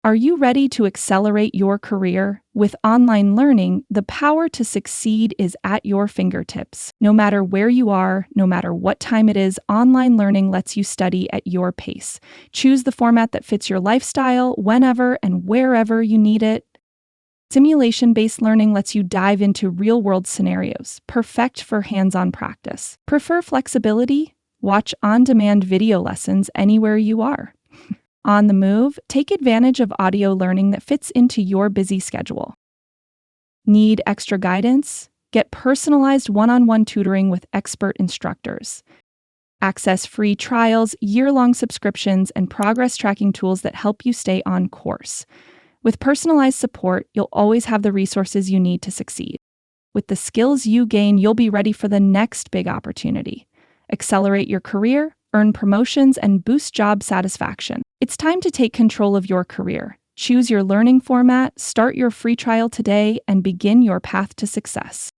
Are you ready to accelerate your career? With online learning, the power to succeed is at your fingertips. No matter where you are, no matter what time it is, online learning lets you study at your pace. Choose the format that fits your lifestyle, whenever and wherever you need it. Simulation-based learning lets you dive into real-world scenarios, perfect for hands-on practice. Prefer flexibility? Watch on-demand video lessons anywhere you are. On the move, take advantage of audio learning that fits into your busy schedule. Need extra guidance? Get personalized one-on-one tutoring with expert instructors. Access free trials, year-long subscriptions, and progress tracking tools that help you stay on course. With personalized support, you'll always have the resources you need to succeed. With the skills you gain, you'll be ready for the next big opportunity. Accelerate your career, earn promotions, and boost job satisfaction. It's time to take control of your career. Choose your learning format, start your free trial today, and begin your path to success.